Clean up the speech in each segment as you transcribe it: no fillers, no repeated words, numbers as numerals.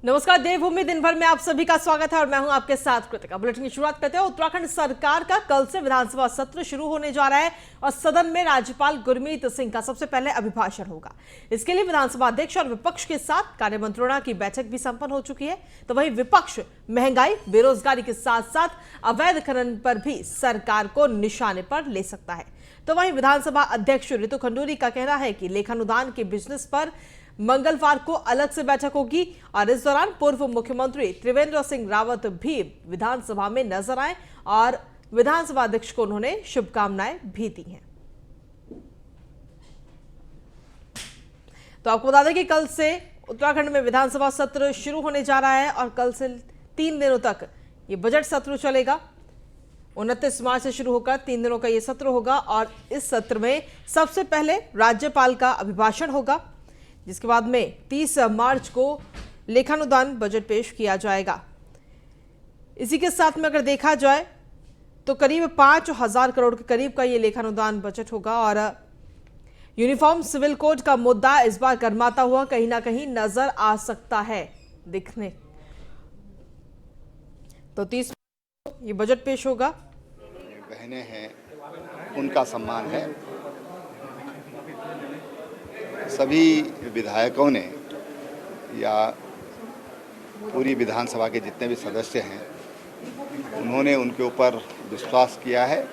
नमस्कार, देवभूमि दिन भर में आप सभी का स्वागत है और मैं हूं आपके साथ कृतिका। बुलेटिन की शुरुआत करते हैं। उत्तराखंड सरकार का कल से विधानसभा सत्र शुरू होने जा रहा है और सदन में राज्यपाल गुरमीत सिंह का सबसे पहले अभिभाषण होगा। इसके लिए विधानसभा अध्यक्ष और विपक्ष के साथ कार्यमंत्रणा की बैठक भी संपन्न हो चुकी है। तो वहीं विपक्ष महंगाई, बेरोजगारी के साथ साथ अवैध खनन पर भी सरकार को निशाने पर ले सकता है। तो वहीं विधानसभा अध्यक्ष रितु खंडूरी का कहना है कि लेखानुदान के बिजनेस पर मंगलवार को अलग से बैठक होगी और इस दौरान पूर्व मुख्यमंत्री त्रिवेंद्र सिंह रावत भी विधानसभा में नजर आए और विधानसभा अध्यक्ष को उन्होंने शुभकामनाएं भी दी हैं। तो आपको बता दें कि कल से उत्तराखंड में विधानसभा सत्र शुरू होने जा रहा है और कल से 3 दिनों तक ये बजट सत्र चलेगा। 29 मार्च से शुरू होकर 3 दिनों का ये सत्र होगा और इस सत्र में सबसे पहले राज्यपाल का अभिभाषण होगा, जिसके बाद में 30 मार्च को लेखानुदान बजट पेश किया जाएगा। इसी के साथ में अगर देखा जाए तो करीब 5,000 करोड़ के करीब का ये लेखानुदान बजट होगा और यूनिफॉर्म सिविल कोड का मुद्दा इस बार गर्माता हुआ कहीं ना कहीं नजर आ सकता है दिखने। तो 30 ये बजट पेश होगा। बहनें हैं, उनका सम्मान है। सभी विधायकों ने या पूरी विधानसभा के जितने भी सदस्य हैं, उन्होंने उनके ऊपर विश्वास किया है।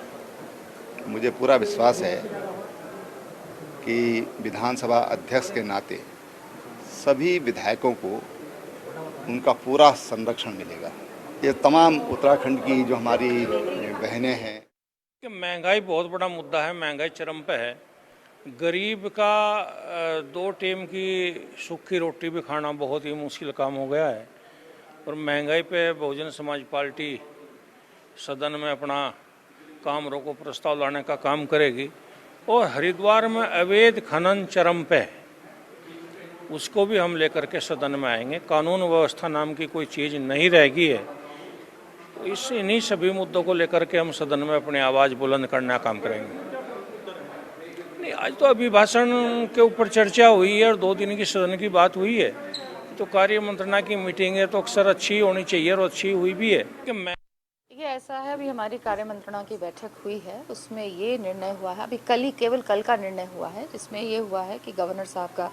मुझे पूरा विश्वास है कि विधानसभा अध्यक्ष के नाते सभी विधायकों को उनका पूरा संरक्षण मिलेगा। ये तमाम उत्तराखंड की जो हमारी बहनें हैं, महंगाई बहुत बड़ा मुद्दा है। महंगाई चरम पे है। गरीब का 2 टाइम की सूखी रोटी भी खाना बहुत ही मुश्किल काम हो गया है और महंगाई पे बहुजन समाज पार्टी सदन में अपना काम रोको प्रस्ताव लाने का काम करेगी। और हरिद्वार में अवैध खनन चरम पे है, उसको भी हम लेकर के सदन में आएंगे। कानून व्यवस्था नाम की कोई चीज़ नहीं रहेगी है। तो इन्हीं सभी मुद्दों को लेकर के हम सदन में अपनी आवाज़ बुलंद करने का काम करेंगे। नहीं, आज तो अभिभाषण के ऊपर चर्चा हुई है और 2 दिन की सदन की बात हुई है। तो कार्य मंत्रणा की मीटिंग है तो अक्सर अच्छी होनी चाहिए और अच्छी हुई भी है कि मैं ये ऐसा है, अभी हमारी कार्य मंत्रणा की बैठक हुई है, उसमें ये निर्णय हुआ है, अभी केवल कल का निर्णय हुआ है, जिसमें ये हुआ है कि गवर्नर साहब का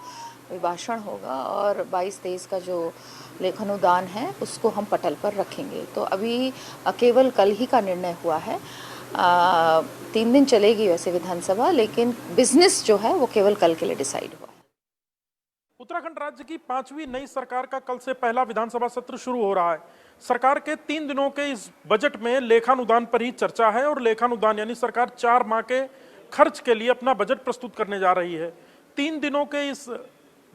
अभिभाषण होगा और 22-23 का जो लेखानुदान है उसको हम पटल पर रखेंगे। तो अभी केवल कल ही का निर्णय हुआ है। 3 दिन चलेगी वैसे विधानसभा, लेकिन बिजनेस जो है वो केवल कल के लिए डिसाइड हुआ है। उत्तराखंड राज्य की 5वीं नई सरकार का कल से पहला विधानसभा सत्र शुरू हो रहा है। सरकार के 3 दिनों के इस बजट में लेखानुदान पर ही चर्चा है और लेखानुदान यानी सरकार 4 माह के खर्च के लिए अपना बजट प्रस्तुत करने जा रही है। 3 दिनों के इस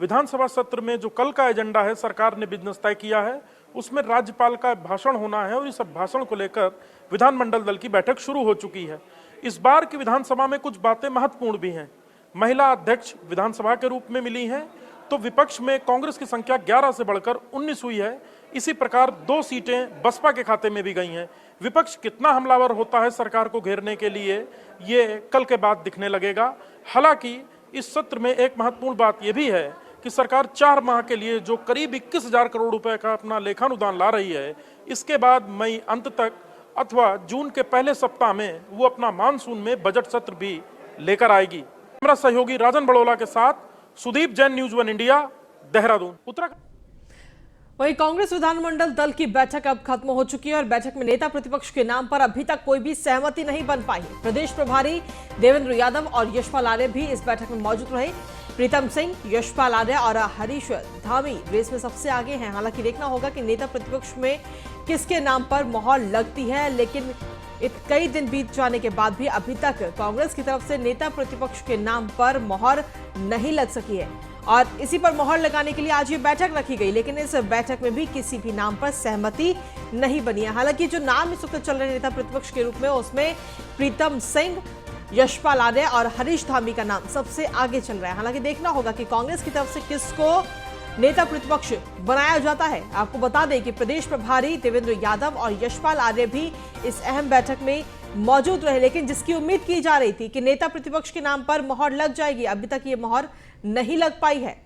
विधानसभा सत्र में जो कल का एजेंडा है, सरकार ने बिजनेस तय किया है, उसमें राज्यपाल का भाषण होना है और इस भाषण को लेकर विधानमंडल दल की बैठक शुरू हो चुकी है। इस बार की विधानसभा में कुछ बातें महत्वपूर्ण भी हैं। महिला अध्यक्ष विधानसभा के रूप में मिली हैं, तो विपक्ष में कांग्रेस की संख्या 11 से बढ़कर 19 हुई है। इसी प्रकार 2 सीटें बसपा के खाते में भी गई हैं। विपक्ष कितना हमलावर होता है सरकार को घेरने के लिए, ये कल के बाद दिखने लगेगा। हालांकि इस सत्र में एक महत्वपूर्ण बात यह भी है कि सरकार 4 माह के लिए जो करीब 21,000 करोड़ रुपए का अपना लेखानुदान ला रही है, इसके बाद मई अंत तक अथवा जून के पहले सप्ताह में वो अपना मानसून में बजट सत्र भी लेकर आएगी। हमारा सहयोगी राजन बड़ोला के साथ सुदीप जैन, न्यूज़ 1 इंडिया, देहरादून, उत्तराखंड। वहीं कांग्रेस विधानमंडल दल की बैठक अब खत्म हो चुकी है और बैठक में नेता प्रतिपक्ष के नाम पर अभी तक कोई भी सहमति नहीं बन पाई है। प्रदेश प्रभारी देवेंद्र यादव और यशपाल आर्य भी इस बैठक में मौजूद रहे। प्रीतम सिंह, यशपाल आर्य और हरीश धामी रेस में सबसे आगे हैं। हालांकि देखना होगा कि नेता प्रतिपक्ष में किसके नाम पर मोहर लगती है, लेकिन कई दिन बीत जाने के बाद भी अभी तक कांग्रेस की तरफ से नेता प्रतिपक्ष के नाम पर मोहर नहीं लग सकी है और इसी पर मोहर लगाने के लिए आज ये बैठक रखी गई, लेकिन इस बैठक में भी किसी भी नाम पर सहमति नहीं बनी है। हालांकि जो नाम इस वक्त चल रहे नेता प्रतिपक्ष के रूप में, उसमें प्रीतम सिंह, यशपाल आर्य और हरीश धामी का नाम सबसे आगे चल रहा है। हालांकि देखना होगा कि कांग्रेस की तरफ से किसको नेता प्रतिपक्ष बनाया जाता है। आपको बता दें कि प्रदेश प्रभारी देवेंद्र यादव और यशपाल आर्य भी इस अहम बैठक में मौजूद रहे, लेकिन जिसकी उम्मीद की जा रही थी कि नेता प्रतिपक्ष के नाम पर मोहर लग जाएगी, अभी तक ये मोहर नहीं लग पाई है।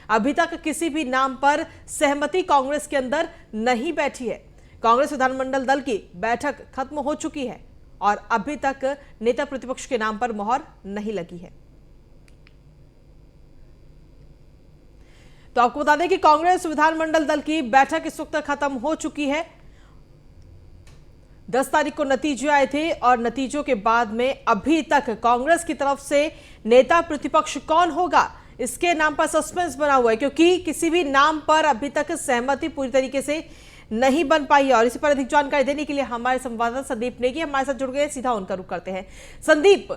अभी तक किसी भी नाम पर सहमति कांग्रेस के अंदर नहीं बैठी है। कांग्रेस विधानमंडल दल की बैठक खत्म हो चुकी है और अभी तक नेता प्रतिपक्ष के नाम पर मोहर नहीं लगी है। तो आपको बता दें कि कांग्रेस विधानमंडल दल की बैठक इस वक्त खत्म हो चुकी है। 10 तारीख को नतीजे आए थे और नतीजों के बाद में अभी तक कांग्रेस की तरफ से नेता प्रतिपक्ष कौन होगा इसके नाम पर सस्पेंस बना हुआ है, क्योंकि किसी भी नाम पर अभी तक सहमति पूरी तरीके से नहीं बन पाई है। और इसी पर अधिक जानकारी देने के लिए हमारे संवाददाता संदीप नेगी हमारे साथ जुड़ गए। सीधा उनका रुख करते हैं। संदीप,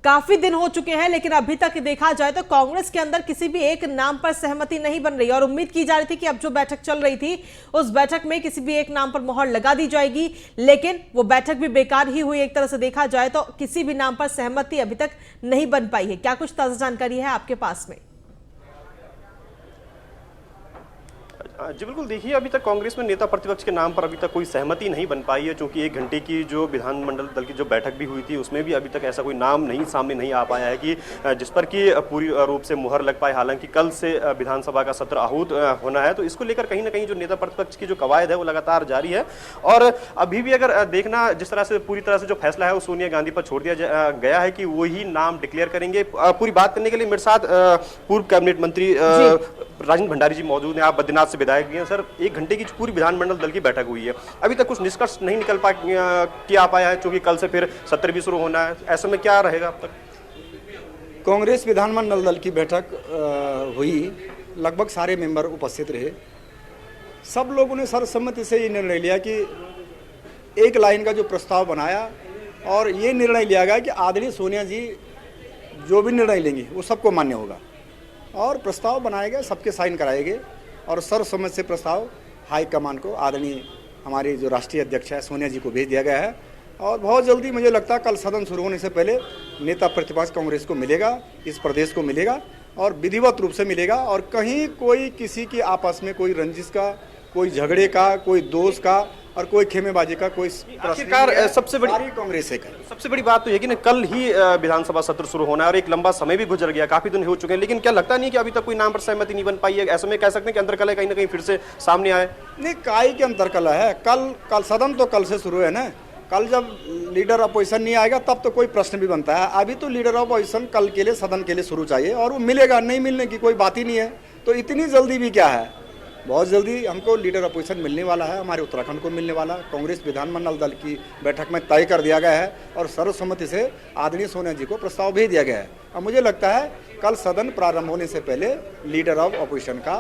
काफी दिन हो चुके हैं लेकिन अभी तक देखा जाए तो कांग्रेस के अंदर किसी भी एक नाम पर सहमति नहीं बन रही और उम्मीद की जा रही थी कि अब जो बैठक चल रही थी उस बैठक में किसी भी एक नाम पर मोहर लगा दी जाएगी, लेकिन वो बैठक भी बेकार ही हुई। एक तरह से देखा जाए तो किसी भी नाम पर सहमति अभी तक नहीं बन पाई है। क्या कुछ ताजा जानकारी है आपके पास में? जी बिल्कुल, देखिए अभी तक कांग्रेस में नेता प्रतिपक्ष के नाम पर अभी तक कोई सहमति नहीं बन पाई है, क्योंकि 1 घंटे की जो विधानमंडल दल की जो बैठक भी हुई थी उसमें भी अभी तक ऐसा कोई नाम सामने नहीं आ पाया है कि जिस पर कि पूरी रूप से मुहर लग पाए। हालांकि कल से विधानसभा का सत्र आहूत होना है, तो इसको लेकर कहीं ना कहीं जो नेता प्रतिपक्ष की जो कवायद है वो लगातार जारी है। और अभी भी अगर देखना जिस तरह से पूरी तरह से जो फैसला है वो सोनिया गांधी पर छोड़ दिया गया है कि वही नाम डिक्लेयर करेंगे। पूरी बात करने के लिए मेरे साथ पूर्व कैबिनेट मंत्री राजेंद्र भंडारी जी मौजूद हैं। आप बद्रीनाथ से विधायक भी हैं सर। 1 घंटे की पूरी विधानमंडल दल की बैठक हुई है, अभी तक कुछ निष्कर्ष नहीं निकल आ पाया है, क्योंकि कल से फिर सत्र भी शुरू होना है। ऐसे में क्या रहेगा अब तक? कांग्रेस विधानमंडल दल की बैठक हुई, लगभग सारे मेंबर उपस्थित रहे। सब लोगों ने सर्वसम्मति से ये निर्णय लिया कि एक लाइन का जो प्रस्ताव बनाया और ये निर्णय लिया गया कि आदरणीय सोनिया जी जो भी निर्णय लेंगी वो सबको मान्य होगा। और प्रस्ताव बनाए गए, सबके साइन कराए गए और सर्वसम्मति से प्रस्ताव हाईकमान को आदरणीय हमारी जो राष्ट्रीय अध्यक्ष है सोनिया जी को भेज दिया गया है। और बहुत जल्दी मुझे लगता है कल सदन शुरू होने से पहले नेता प्रतिपक्ष कांग्रेस को मिलेगा, इस प्रदेश को मिलेगा और विधिवत रूप से मिलेगा। और कहीं कोई किसी की आपस में कोई रंजिश का, कोई झगड़े का, कोई दोष का और कोई खेमेबाजी का कोई आखिरकार सबसे बड़ी कांग्रेस है। सबसे बड़ी बात तो ये कि ना कल ही विधानसभा सत्र शुरू होना है और एक लंबा समय भी गुजर गया, काफी दिन हो चुके हैं, लेकिन क्या लगता नहीं कि अभी तक कोई नाम पर सहमति नहीं बन पाई है? ऐसे में कह सकते हैं कि अंतरकलह कहीं ना कहीं फिर से सामने आए? नहीं, काई के अंतरकलह है। कल सदन तो कल से शुरू है ना। कल जब लीडर अपोजिशन नहीं आएगा तब तो कोई प्रश्न भी बनता है। अभी तो लीडर अपोजिशन कल के लिए सदन के लिए शुरू चाहिए और वो मिलेगा, नहीं मिलने की कोई बात ही नहीं है। तो इतनी जल्दी भी क्या है, बहुत जल्दी हमको लीडर अपोजिशन मिलने वाला है, हमारे उत्तराखंड को मिलने वाला। कांग्रेस विधानमंडल दल की बैठक में तय कर दिया गया है और सर्वसम्मति से आदरणीय सोनिया जी को प्रस्ताव भेज दिया गया है। अब मुझे लगता है कल सदन प्रारंभ होने से पहले लीडर ऑफ अपोजिशन का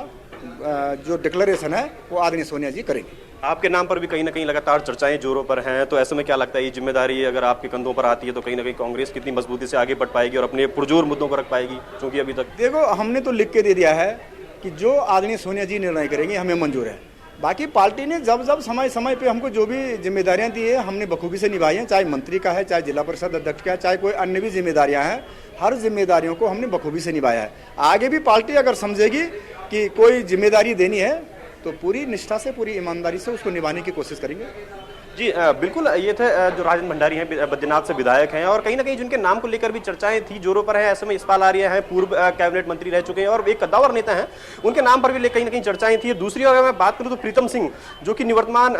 जो डिक्लेरेशन है वो आदरणीय सोनिया जी करेंगे। आपके नाम पर भी कहीं ना कहीं लगातार चर्चाएं जोरों पर हैं, तो ऐसे में क्या लगता है ये जिम्मेदारी अगर आपके कंधों पर आती है तो कहीं ना कहीं कांग्रेस कितनी मजबूती से आगे बढ़ पाएगी और अपने पुरजोर मुद्दों को रख पाएगी? क्योंकि अभी तक देखो, हमने तो लिख के दे दिया है कि जो आदरणीय सोनिया जी निर्णय करेंगे हमें मंजूर है। बाकी पार्टी ने जब जब समय समय पे हमको जो भी जिम्मेदारियां दी है हमने बखूबी से निभाई हैं, चाहे मंत्री का है, चाहे जिला परिषद अध्यक्ष का है, चाहे कोई अन्य भी जिम्मेदारियां हैं, हर जिम्मेदारियों को हमने बखूबी से निभाया है। आगे भी पार्टी अगर समझेगी कि कोई जिम्मेदारी देनी है तो पूरी निष्ठा से, पूरी ईमानदारी से उसको निभाने की कोशिश करेंगे। जी बिल्कुल, ये थे जो राजेंद्र भंडारी हैं, बद्रीनाथ से विधायक हैं और कहीं ना कहीं जिनके नाम को लेकर भी चर्चाएं थी जोरों पर है। ऐसे में यशपाल आर्य हैं, पूर्व कैबिनेट मंत्री रह चुके हैं और एक कद्दावर नेता हैं, उनके नाम पर भी कहीं ना कहीं चर्चाएं थी। दूसरी ओर अगर मैं बात करूं तो प्रीतम सिंह जो कि निवर्तमान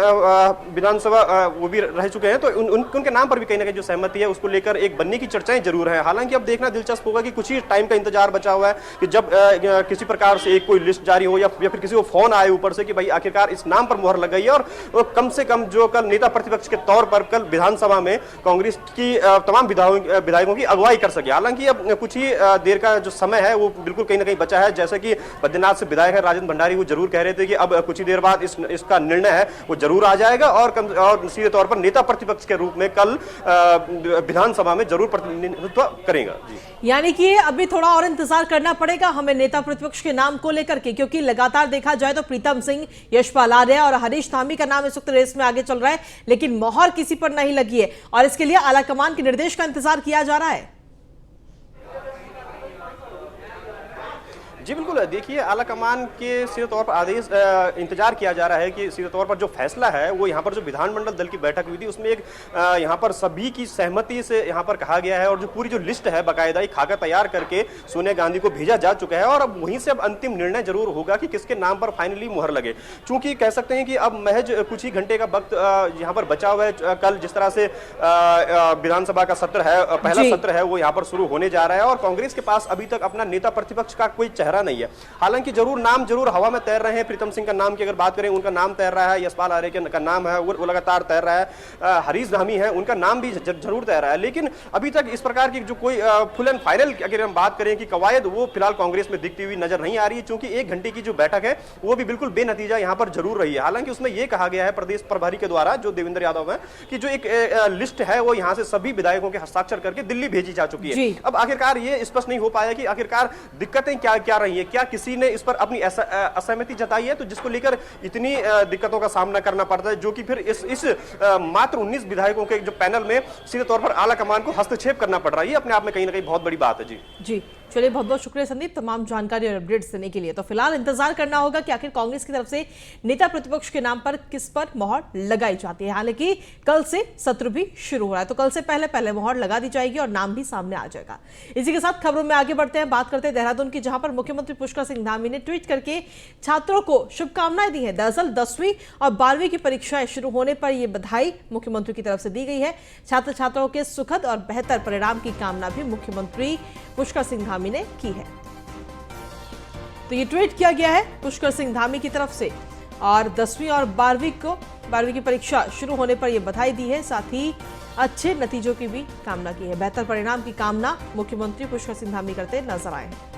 विधानसभा वो भी रह चुके हैं, तो उनके नाम पर भी कहीं ना कहीं जो सहमति है उसको लेकर एक बनने की चर्चाएं जरूर है। हालांकि अब देखना दिलचस्प होगा कि कुछ ही टाइम का इंतजार बचा हुआ है कि जब किसी प्रकार से एक कोई लिस्ट जारी हो या फिर किसी को फोन आए ऊपर से कि भाई आखिरकार इस नाम पर मुहर लग गई है और कम से कम जो कल नेता प्रतिपक्ष के तौर पर कल विधानसभा में कांग्रेस की तमाम विधायकों की अगुवाई कर सके। हालांकि अब कुछ ही देर का जो समय है वो बिल्कुल कहीं ना कहीं बचा है। जैसे कि बद्रीनाथ से विधायक है राजेंद्र भंडारी, वो जरूर कह रहे थे कि अब कुछ ही देर बाद इसका निर्णय है वो जरूर आ जाएगा और सीधे तौर पर नेता प्रतिपक्ष के रूप में कल विधानसभा में जरूर प्रतिनिधित्व करेगा। यानी कि अभी थोड़ा और इंतजार करना पड़ेगा हमें नेता प्रतिपक्ष के नाम को लेकर के, क्योंकि लगातार देखा जाए तो प्रीतम सिंह, यशपाल आर्य और हरीश धामी का नाम इस वक्त रेस में आगे चल रहा है, लेकिन मोहर किसी पर नहीं लगी है और इसके लिए आलाकमान के निर्देश का इंतजार किया जा रहा है। जी बिल्कुल, देखिए आला कमान के सीधे तौर पर आदेश इंतजार किया जा रहा है कि सीधे तौर पर जो फैसला है वो यहाँ पर जो विधानमंडल दल की बैठक हुई थी उसमें एक यहाँ पर सभी की सहमति से यहाँ पर कहा गया है और जो पूरी जो लिस्ट है बाकायदा एक खाका तैयार करके सोनिया गांधी को भेजा जा चुका है और अब वहीं से अब अंतिम निर्णय जरूर होगा कि किसके नाम पर फाइनली मुहर लगे। चूंकि कह सकते हैं कि अब महज कुछ ही घंटे का वक्त यहाँ पर बचा हुआ है। कल जिस तरह से विधानसभा का सत्र है, पहला सत्र है, वो यहाँ पर शुरू होने जा रहा है और कांग्रेस के पास अभी तक अपना नेता प्रतिपक्ष का कोई चेहरा नहीं है। हालांकि नाम जरूर हवा में तैर रहे हैं। प्रीतम सिंह का नाम की अगर बात करें, उनका नाम तैर रहा है। यशपाल आर्य का नाम है, वो लगातार तैर रहा है। हरीश धामी है, उनका नाम भी जरूर तैर रहा है। लेकिन अभी तक इस प्रकार की जो कोई फुल एंड फाइनल अगर हम बात करें कि कवायद, वो फिलहाल कांग्रेस में दिखती हुई नजर नहीं आ रही है। चूंकि 1 घंटे की जो बैठक है वो भी बिल्कुल बेनतीजा यहाँ पर जरूर रही है। हालांकि उसमें यह कहा गया है प्रदेश प्रभारी के द्वारा, जो देवेंद्र यादव है, कि जो एक लिस्ट है वो यहाँ से सभी विधायकों के हस्ताक्षर करके दिल्ली भेजी जा चुकी है। अब आखिरकार ये स्पष्ट नहीं हो पाया कि आखिरकार दिक्कतें क्या क्या रही है, क्या किसी ने इस पर अपनी असहमति जताई है, तो जिसको लेकर इतनी दिक्कतों का सामना करना पड़ता है, जो कि फिर इस मात्र 19 विधायकों के जो पैनल में सीधे तौर पर आला कमान को हस्तक्षेप करना पड़ रहा है। ये अपने आप में कहीं ना कहीं बहुत बड़ी बात है। जी चलिए, बहुत बहुत शुक्रिया संदीप तमाम जानकारी और अपडेट्स देने के लिए। तो फिलहाल इंतजार करना होगा कि आखिर कांग्रेस की तरफ से नेता प्रतिपक्ष के नाम पर किस पर मोहर लगाई जाती है। हालांकि कल से सत्र भी शुरू हो रहा है, तो कल से पहले मोहर लगा दी जाएगी और नाम भी सामने आ जाएगा। इसी के साथ खबरों में आगे बढ़ते हैं, बात करते हैं देहरादून की, जहां पर मुख्यमंत्री पुष्कर सिंह धामी ने ट्वीट करके छात्रों को शुभकामनाएं दी है। दरअसल 10वीं और 12वीं की परीक्षाएं शुरू होने पर यह बधाई मुख्यमंत्री की तरफ से दी गई है। छात्र छात्राओं के सुखद और बेहतर परिणाम की कामना भी मुख्यमंत्री पुष्कर सिंह धामी ने की है। तो ये ट्वीट किया गया है पुष्कर सिंह धामी की तरफ से और 10वीं और 12वीं की परीक्षा शुरू होने पर यह बधाई दी है। साथ ही अच्छे नतीजों की भी कामना की है। बेहतर परिणाम की कामना मुख्यमंत्री पुष्कर सिंह धामी करते नजर आए हैं।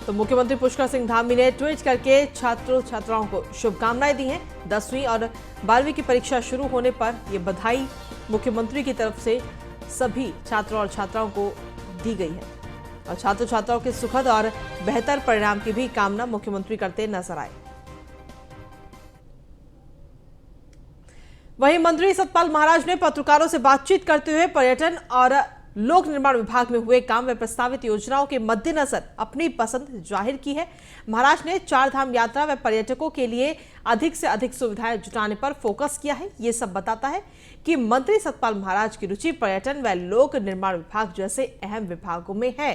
तो मुख्यमंत्री पुष्कर सिंह धामी ने ट्वीट करके छात्रों छात्राओं को शुभकामनाएं दी हैं। 10वीं और 12वीं की परीक्षा शुरू होने पर यह बधाई मुख्यमंत्री की तरफ से सभी छात्रों और छात्राओं को दी गई है और छात्र छात्राओं के सुखद और बेहतर परिणाम की भी कामना मुख्यमंत्री करते नजर आए। वहीं मंत्री सतपाल महाराज ने पत्रकारों से बातचीत करते हुए पर्यटन और लोक निर्माण विभाग में हुए काम व प्रस्तावित योजनाओं के मद्देनजर अपनी पसंद जाहिर की है। महाराज ने 4 धाम यात्रा व पर्यटकों के लिए अधिक से अधिक सुविधाएं जुटाने पर फोकस किया है। ये सब बताता है कि मंत्री सतपाल महाराज की रुचि पर्यटन व लोक निर्माण विभाग जैसे अहम विभागों में है।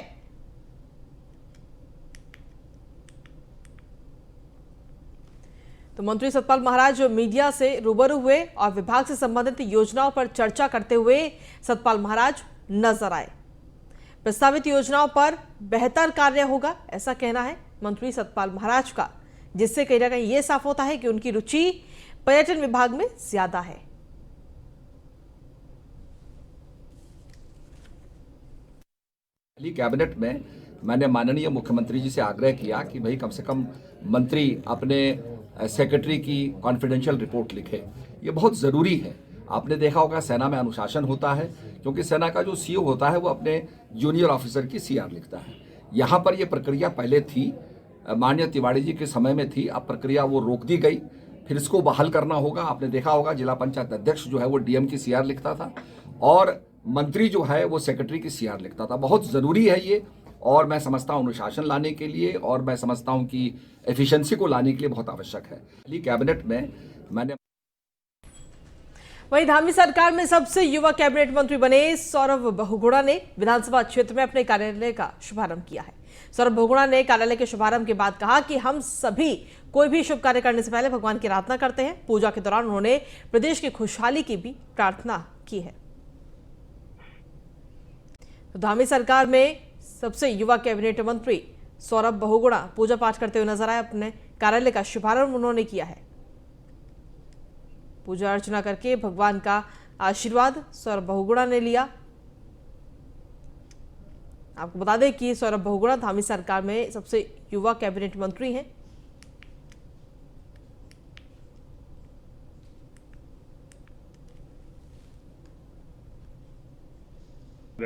तो मंत्री सतपाल महाराज मीडिया से रूबरू हुए और विभाग से संबंधित योजनाओं पर चर्चा करते हुए सतपाल महाराज नजर आए। प्रस्तावित योजनाओं पर बेहतर कार्य होगा, ऐसा कहना है मंत्री सतपाल महाराज का, जिससे कहीं ना कहीं यह साफ होता है कि उनकी रुचि पर्यटन विभाग में ज्यादा है। कैबिनेट में मैंने माननीय मुख्यमंत्री जी से आग्रह किया कि भाई कम से कम मंत्री अपने सेक्रेटरी की कॉन्फिडेंशियल रिपोर्ट लिखे। ये बहुत ज़रूरी है। आपने देखा होगा सेना में अनुशासन होता है, क्योंकि सेना का जो सीओ होता है वो अपने जूनियर ऑफिसर की सीआर लिखता है। यहाँ पर ये प्रक्रिया पहले थी, माननीय तिवारी जी के समय में थी, अब प्रक्रिया वो रोक दी गई, फिर इसको बहाल करना होगा। आपने देखा होगा जिला पंचायत अध्यक्ष जो है वो डीएम की सीआर लिखता था और मंत्री जो है वो सेक्रेटरी की सीआर लिखता था। बहुत ज़रूरी है ये, और मैं समझता हूँ अनुशासन लाने के लिए, और मैं समझता हूँ कि एफिशिएंसी को लाने के लिए बहुत आवश्यक है। कैबिनेट में मैंने वहीं धामी सरकार में सबसे युवा कैबिनेट मंत्री बने सौरभ बहुगुणा ने विधानसभा क्षेत्र में अपने कार्यालय का शुभारंभ किया है। सौरभ बहुगुणा ने कार्यालय के शुभारंभ के बाद कहा कि हम सभी कोई भी शुभ कार्य करने से पहले भगवान की आराधना करते हैं। पूजा के दौरान उन्होंने प्रदेश की खुशहाली की भी प्रार्थना की है। तो धामी सरकार में सबसे युवा कैबिनेट मंत्री सौरभ बहुगुणा पूजा पाठ करते हुए नजर आए। अपने कार्यालय का शुभारंभ उन्होंने किया है। पूजा अर्चना करके भगवान का आशीर्वाद सौरभ बहुगुणा ने लिया। आपको बता दें कि सौरभ बहुगुणा धामी सरकार में सबसे युवा कैबिनेट मंत्री हैं।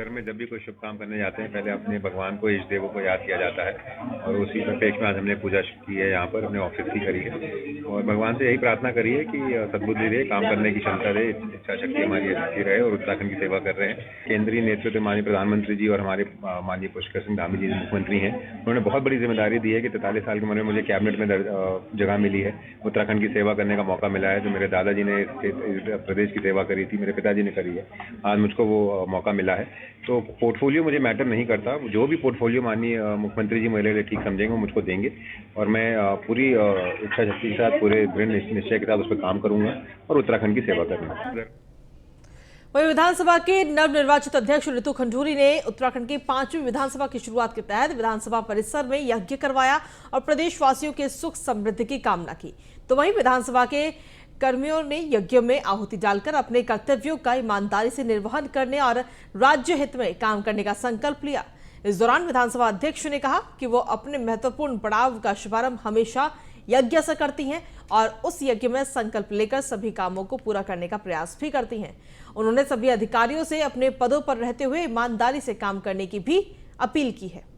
घर में जब भी कोई शुभ काम करने जाते हैं पहले अपने भगवान को, इष्ट देवों को याद किया जाता है और उसी परिप्रेक्ष्य में आज हमने पूजा की है यहाँ पर, अपने ऑफिस की करी है और भगवान से यही प्रार्थना करी है कि सद्बुद्धि रहे, काम करने की क्षमता रहे, इच्छा शक्ति हमारी अच्छी रहे और उत्तराखंड की सेवा कर रहे हैं। केंद्रीय नेतृत्व माननीय प्रधानमंत्री जी और हमारे माननीय पुष्कर सिंह धामी जी मुख्यमंत्री हैं, उन्होंने बहुत बड़ी जिम्मेदारी दी है कि 43 साल की उम्र में मुझे कैबिनेट में जगह मिली है, उत्तराखंड की सेवा करने का मौका मिला है। जो मेरे दादाजी ने प्रदेश की सेवा करी थी, मेरे पिताजी ने करी है, आज मुझको वो मौका मिला है। तो पोर्टफोलियो मुझे मैटर नहीं करता, जो भी पोर्टफोलियो माननीय मुख्यमंत्री जी मेरे लिए ठीक समझेंगे वो मुझको देंगे और मैं पूरी इच्छा शक्ति के साथ, पूरे दृढ़ निश्चय के साथ उस पर काम करूंगा और उत्तराखंड की सेवा करूंगा। वहीं विधानसभा के नवनिर्वाचित अध्यक्ष ऋतु खंडूरी ने उत्तराखंड की 5वीं विधानसभा की शुरुआत के तहत विधानसभा परिसर में यज्ञ करवाया और प्रदेशवासियों के सुख समृद्धि की कामना की। तो वहीं विधानसभा के कर्मियों ने यज्ञ में आहुति डालकर अपने कर्तव्यों का ईमानदारी से निर्वहन करने और राज्य हित में काम करने का संकल्प लिया। इस दौरान विधानसभा अध्यक्ष ने कहा कि वो अपने महत्वपूर्ण पड़ाव का शुभारंभ हमेशा यज्ञ से करती हैं और उस यज्ञ में संकल्प लेकर सभी कामों को पूरा करने का प्रयास भी करती हैं। उन्होंने सभी अधिकारियों से अपने पदों पर रहते हुए ईमानदारी से काम करने की भी अपील की है।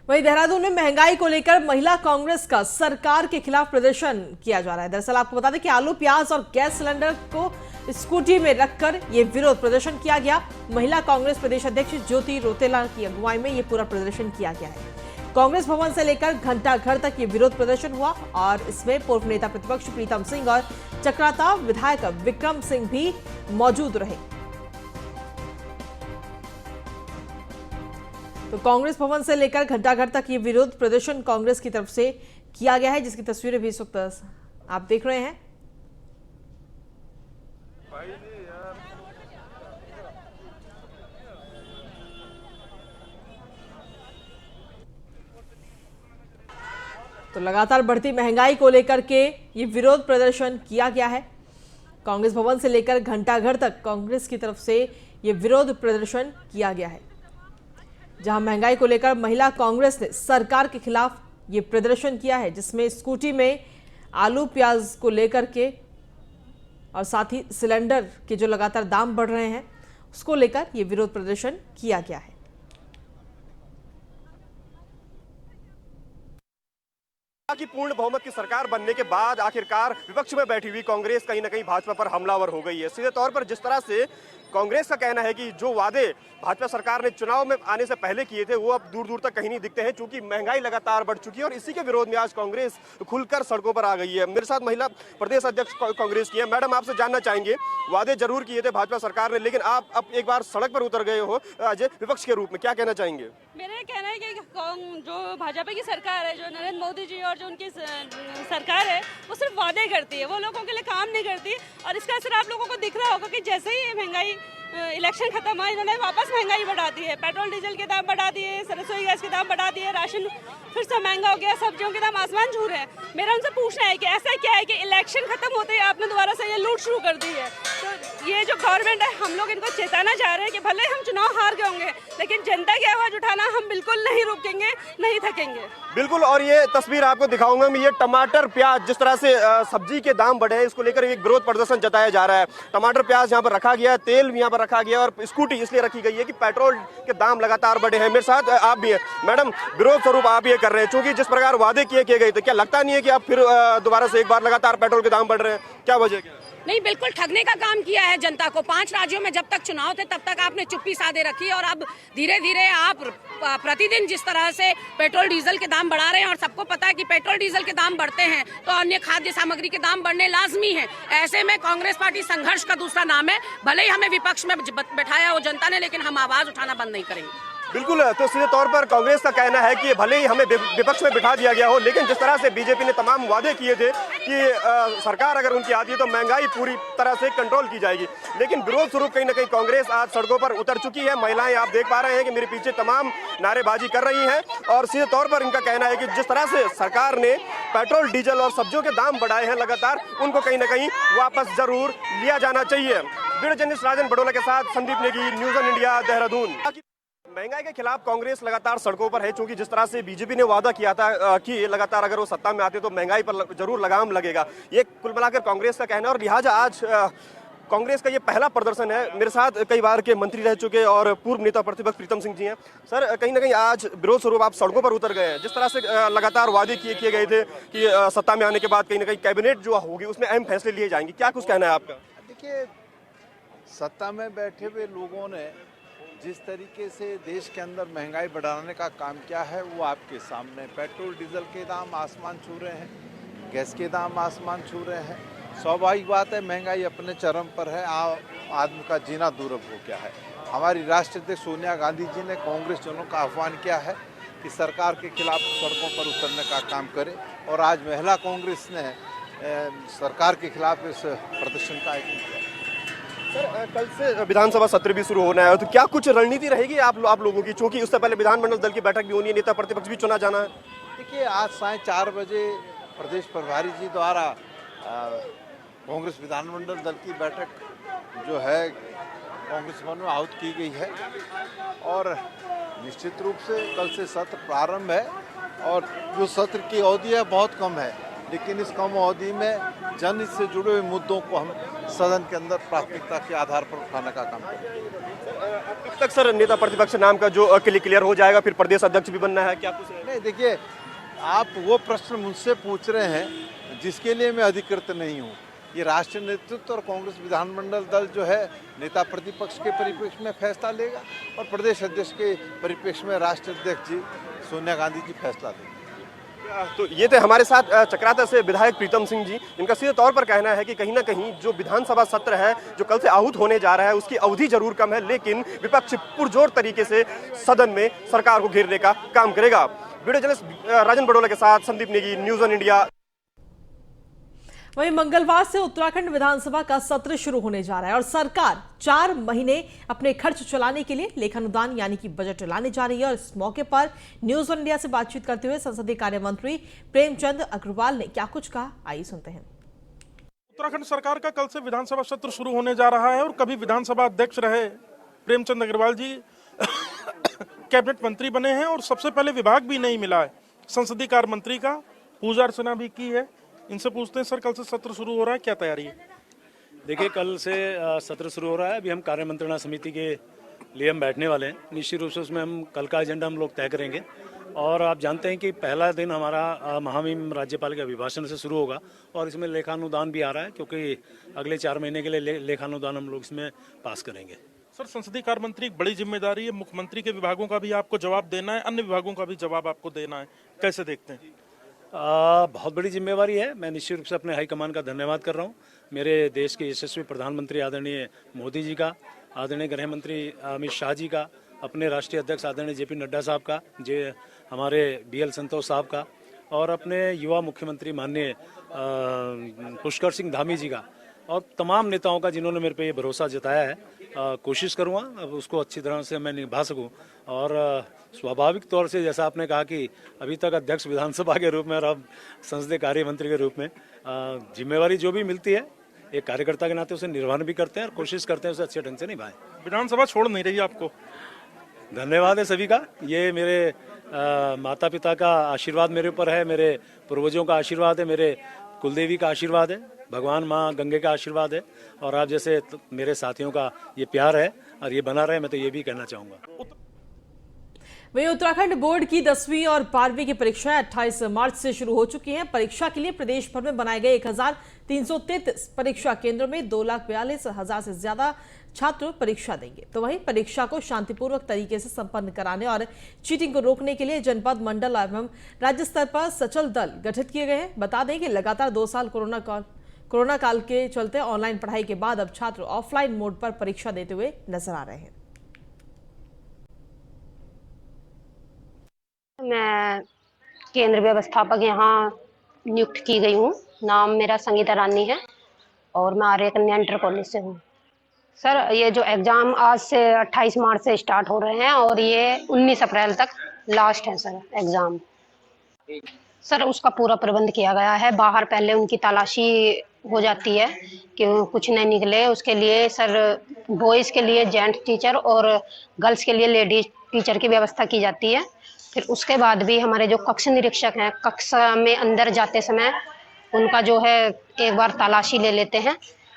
वहीं देहरादून में महंगाई को लेकर महिला कांग्रेस का सरकार के खिलाफ प्रदर्शन किया जा रहा है। दरअसल आपको बता दें कि आलू, प्याज और गैस सिलेंडर को स्कूटी में रखकर यह विरोध प्रदर्शन किया गया। महिला कांग्रेस प्रदेश अध्यक्ष ज्योति रोतेला की अगुवाई में यह पूरा प्रदर्शन किया गया है। कांग्रेस भवन से लेकर घंटाघर तक ये विरोध प्रदर्शन हुआ और इसमें पूर्व नेता प्रतिपक्ष प्रीतम सिंह और चक्राता विधायक विक्रम सिंह भी मौजूद रहे। तो कांग्रेस भवन से लेकर घंटाघर तक ये विरोध प्रदर्शन कांग्रेस की तरफ से किया गया है, जिसकी तस्वीरें भी इस वक्त आप देख रहे हैं। तो लगातार बढ़ती महंगाई को लेकर के ये विरोध प्रदर्शन किया गया है। कांग्रेस भवन से लेकर घंटाघर तक कांग्रेस की तरफ से ये विरोध प्रदर्शन किया गया है, जहां महंगाई को लेकर महिला कांग्रेस ने सरकार के खिलाफ ये प्रदर्शन किया है, जिसमें स्कूटी में आलू प्याज को लेकर के और साथ ही सिलेंडर के जो लगातार दाम बढ़ रहे हैं उसको लेकर ये विरोध प्रदर्शन किया गया है। कि पूर्ण बहुमत की सरकार बनने के बाद आखिरकार विपक्ष में बैठी हुई कांग्रेस कहीं ना कहीं भाजपा पर हमलावर हो गई है। सीधे तौर पर जिस तरह से कांग्रेस का कहना है कि जो वादे भाजपा सरकार ने चुनाव में आने से पहले किए थे वो अब दूर दूर तक कहीं नहीं दिखते हैं, क्योंकि महंगाई लगातार बढ़ चुकी है और इसी के विरोध में आज कांग्रेस खुलकर सड़कों पर आ गई है। मेरे साथ महिला प्रदेश अध्यक्ष कांग्रेस की है। मैडम, आपसे जानना चाहेंगे, वादे जरूर किए थे भाजपा सरकार ने, लेकिन आप अब एक बार सड़क पर उतर गए हो आज विपक्ष के रूप में, क्या कहना चाहेंगे? मेरा कहना है कि जो भाजपा की सरकार है, जो नरेंद्र मोदी जी और जो उनकी सरकार है, वो सिर्फ वादे करती है, वो लोगों के लिए काम नहीं करती। और इसका असर आप लोगों को दिख रहा होगा कि जैसे ही महंगाई इलेक्शन खत्म हुआ, इन्होंने वापस महंगाई बढ़ा दी है। पेट्रोल डीजल के दाम बढ़ा दिए, रसोई गैस के दाम बढ़ा दिए, राशन फिर से महंगा हो गया, सब्जियों के दाम आसमान छू रहे हैं। मेरा उनसे पूछना है कि ऐसा क्या है कि इलेक्शन खत्म होते ही आपने दोबारा से ये लूट शुरू कर दी है? तो ये जो गवर्नमेंट है, हम लोग इनको चेताना चाह रहे हैं कि भले हम चुनाव हार गए होंगे, लेकिन जनता की आवाज उठाना हम बिल्कुल नहीं रुकेंगे, नहीं थकेंगे। बिल्कुल। और ये तस्वीर आपको दिखाऊंगा मैं, ये टमाटर प्याज जिस तरह से सब्जी के दाम बढ़े हैं, इसको लेकर एक विरोध प्रदर्शन जताया जा रहा है। टमाटर प्याज यहाँ पर रखा गया है, तेल यहाँ पर रखा गया और स्कूटी इसलिए रखी गई है कि पेट्रोल के दाम लगातार बढ़े हैं। मेरे साथ आप भी हैं। मैडम, विरोध स्वरूप आप ये कर रहे हैं, क्योंकि जिस प्रकार वादे किए गए थे, क्या लगता नहीं है कि आप फिर दोबारा से एक बार लगातार पेट्रोल के दाम बढ़ रहे हैं? क्या वजह क्या? नहीं, बिल्कुल ठगने का काम किया है जनता को। 5 राज्यों में जब तक चुनाव थे तब तक आपने चुप्पी साधे रखी और अब धीरे धीरे आप प्रतिदिन जिस तरह से पेट्रोल डीजल के दाम बढ़ा रहे हैं और सबको पता है कि पेट्रोल डीजल के दाम बढ़ते हैं तो अन्य खाद्य सामग्री के दाम बढ़ने लाजमी है। ऐसे में कांग्रेस पार्टी संघर्ष का दूसरा नाम है। भले ही हमें विपक्ष में बैठाया हो जनता ने, लेकिन हम आवाज उठाना बंद नहीं करेंगे। बिल्कुल। तो सीधे तौर पर कांग्रेस का कहना है कि भले ही हमें विपक्ष में बिठा दिया गया हो, लेकिन जिस तरह से बीजेपी ने तमाम वादे किए थे कि सरकार अगर उनकी आती है तो महंगाई पूरी तरह से कंट्रोल की जाएगी, लेकिन विरोध स्वरूप कहीं ना कहीं कांग्रेस आज सड़कों पर उतर चुकी है। महिलाएं आप देख पा रहे हैं कि मेरे पीछे तमाम नारेबाजी कर रही हैं और सीधे तौर पर इनका कहना है कि जिस तरह से सरकार ने पेट्रोल डीजल और सब्जियों के दाम बढ़ाए हैं लगातार, उनको कहीं ना कहीं वापस जरूर लिया जाना चाहिए। वीडियो जर्नलिस्ट राजन बड़ोला के साथ Sandeep Negi, news on India, Dehradun. महंगाई के खिलाफ कांग्रेस लगातार सड़कों पर है, क्योंकि जिस तरह से बीजेपी ने वादा किया था कि लगातार अगर वो सत्ता में आते तो महंगाई पर जरूर लगाम लगेगा, ये कुल मिलाकर कांग्रेस का कहना है। और लिहाजा आज कांग्रेस का ये पहला प्रदर्शन है। मेरे साथ कई बार के मंत्री रह चुके और पूर्व नेता प्रतिपक्ष प्रीतम सिंह जी हैं। सर, कहीं ना कहीं आज विरोध स्वरूप आप सड़कों पर उतर गए हैं। जिस तरह से लगातार वादे किए गए थे कि सत्ता में आने के बाद कहीं ना कहीं कैबिनेट जो होगी उसमें अहम फैसले लिए जाएंगे, क्या कुछ कहना है आपका? देखिए, सत्ता में बैठे हुए लोगों ने जिस तरीके से देश के अंदर महंगाई बढ़ाने का काम किया है वो आपके सामने। पेट्रोल डीजल के दाम आसमान छू रहे हैं, गैस के दाम आसमान छू रहे हैं। स्वाभाविक बात है, महंगाई अपने चरम पर है, आदमी का जीना दुर्लभ हो गया है। हमारी राष्ट्रीय अध्यक्ष सोनिया गांधी जी ने कांग्रेस जनों का आह्वान किया है कि सरकार के खिलाफ सड़कों पर उतरने का काम करे, और आज महिला कांग्रेस ने सरकार के खिलाफ इस प्रदर्शन का आयोजन किया। सर, कल से विधानसभा सत्र भी शुरू होना है, तो क्या कुछ रणनीति रहेगी आप लोगों की, क्योंकि उससे पहले विधानमंडल दल की बैठक भी होनी है, नेता प्रतिपक्ष भी चुना जाना है? देखिए, आज साढ़े 4 बजे प्रदेश प्रभारी जी द्वारा कांग्रेस विधानमंडल दल की बैठक जो है कांग्रेस भवन में आहूत की गई है, और निश्चित रूप से कल से सत्र प्रारंभ है। और जो सत्र की अवधि है बहुत कम है, लेकिन इस कम अवधि में जनहित से जुड़े हुए मुद्दों को हम सदन के अंदर प्राथमिकता के आधार पर उठाने का काम करेंगे। कब तक सर नेता प्रतिपक्ष नाम का जो क्लियर हो जाएगा, फिर प्रदेश अध्यक्ष भी बनना है, क्या कुछ? नहीं, देखिए, आप वो प्रश्न मुझसे पूछ रहे हैं जिसके लिए मैं अधिकृत नहीं हूँ। ये राष्ट्रीय नेतृत्व और कांग्रेस विधानमंडल दल जो है नेता प्रतिपक्ष के परिप्रेक्ष्य में फैसला लेगा, और प्रदेश अध्यक्ष के परिप्रेक्ष्य में राष्ट्रीय अध्यक्ष जी सोनिया गांधी जी फैसला देंगे। तो ये थे हमारे साथ चक्राता से विधायक प्रीतम सिंह जी, जिनका सीधे तौर पर कहना है कि कहीं ना कहीं जो विधानसभा सत्र है जो कल से आहूत होने जा रहा है उसकी अवधि जरूर कम है, लेकिन विपक्ष पुरजोर तरीके से सदन में सरकार को घेरने का काम करेगा। वीडियो जर्नलिस्ट राजन बड़ोला के साथ Sandeep Negi, news on India. वहीं मंगलवार से उत्तराखंड विधानसभा का सत्र शुरू होने जा रहा है और सरकार 4 महीने अपने खर्च चलाने के लिए लेखानुदान यानी कि बजट लाने जा रही है। और इस मौके पर न्यूज़ ऑन इंडिया से बातचीत करते हुए संसदीय कार्य मंत्री प्रेमचंद अग्रवाल ने क्या कुछ कहा, आइए सुनते हैं। उत्तराखंड सरकार का कल से विधानसभा सत्र शुरू होने जा रहा है और कभी विधानसभा अध्यक्ष रहे प्रेमचंद अग्रवाल जी कैबिनेट मंत्री बने हैं और सबसे पहले विभाग भी नहीं मिला है संसदीय कार्य मंत्री का, पूजा अर्चना भी की है। इनसे पूछते हैं, सर कल से सत्र शुरू हो रहा है, क्या तैयारी है? देखिए, कल से सत्र शुरू हो रहा है। अभी हम कार्य मंत्रणा समिति के लिए हम बैठने वाले हैं। निश्चित रूप से उसमें हम कल का एजेंडा हम लोग तय करेंगे। और आप जानते हैं कि पहला दिन हमारा महामहिम राज्यपाल के अभिभाषण से शुरू होगा और इसमें लेखानुदान भी आ रहा है, क्योंकि अगले 4 महीने के लिए लेखानुदान हम लोग इसमें पास करेंगे। सर, संसदीय कार्य मंत्री एक बड़ी जिम्मेदारी है, मुख्यमंत्री के विभागों का भी आपको जवाब देना है, अन्य विभागों का भी जवाब आपको देना है, कैसे देखते हैं? बहुत बड़ी जिम्मेवारी है। मैं निश्चित रूप से अपने हाईकमान का धन्यवाद कर रहा हूँ, मेरे देश के यशस्वी प्रधानमंत्री आदरणीय मोदी जी का, आदरणीय गृह मंत्री अमित शाह जी का, अपने राष्ट्रीय अध्यक्ष आदरणीय जेपी नड्डा साहब का, हमारे BL संतोष साहब का, और अपने युवा मुख्यमंत्री माननीय पुष्कर सिंह धामी जी का, और तमाम नेताओं का जिन्होंने मेरे पे ये भरोसा जताया है। कोशिश करूँगा अब उसको अच्छी तरह से मैं निभा सकूँ। और स्वाभाविक तौर से जैसा आपने कहा कि अभी तक अध्यक्ष विधानसभा के रूप में और अब संसदीय कार्य मंत्री के रूप में जिम्मेवारी जो भी मिलती है एक कार्यकर्ता के नाते उसे निर्वहन भी करते हैं और कोशिश करते हैं उसे अच्छे ढंग से निभाएं। विधानसभा छोड़ नहीं रही आपको? धन्यवाद है सभी का। ये मेरे माता पिता का आशीर्वाद मेरे ऊपर है, मेरे पूर्वजों का आशीर्वाद है, मेरे कुलदेवी का आशीर्वाद है, भगवान माँ गंगे का आशीर्वाद है, और आप जैसे मेरे साथियों का ये प्यार है और ये बना रहे, मैं तो ये भी कहना चाहूँगा। वहीं उत्तराखंड बोर्ड की 10वीं और 12वीं की परीक्षाएं 28 मार्च से शुरू हो चुकी हैं। परीक्षा के लिए प्रदेश भर में बनाए गए 1333 परीक्षा केंद्रों में 2,42,000 से ज्यादा छात्र परीक्षा देंगे। तो वहीं परीक्षा को शांतिपूर्वक तरीके से संपन्न कराने और चीटिंग को रोकने के लिए जनपद, मंडल एवं राज्य स्तर पर सचल दल गठित किए गए हैं। बता दें कि लगातार 2 साल कोरोना काल के चलते ऑनलाइन पढ़ाई के बाद अब छात्र ऑफलाइन मोड पर परीक्षा देते हुए नजर आ रहे हैं। मैं केंद्र व्यवस्थापक यहाँ नियुक्त की गई हूँ। नाम मेरा संगीता रानी है और मैं आर्य कन्या इंटर कॉलेज से हूँ। सर, ये जो एग्ज़ाम आज से 28 मार्च से स्टार्ट हो रहे हैं और ये 19 अप्रैल तक लास्ट है सर एग्ज़ाम। सर उसका पूरा प्रबंध किया गया है। बाहर पहले उनकी तलाशी हो जाती है कि कुछ नहीं निकले, उसके लिए सर बॉयज़ के लिए जेंट टीचर और गर्ल्स के लिए लेडीज टीचर की व्यवस्था की जाती है। फिर उसके बाद भी हमारे जो कक्ष निरीक्षक हैं, कक्षा में अंदर जाते समय उनका जो है एक बार तलाशी ले लेते हैं।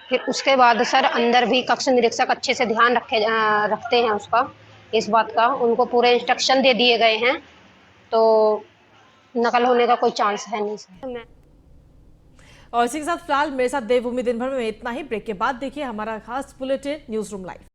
फिर उसके बाद सर अंदर भी कक्ष निरीक्षक अच्छे से ध्यान रखते हैं उसका, इस बात का उनको पूरे इंस्ट्रक्शन दे दिए गए हैं, तो नकल होने का कोई चांस है नहीं सर। और इसी के साथ फिलहाल मेरे साथ देवभूमि दिन भर में इतना ही। ब्रेक के बाद देखिए हमारा खास बुलेटिन न्यूज रूम लाइव।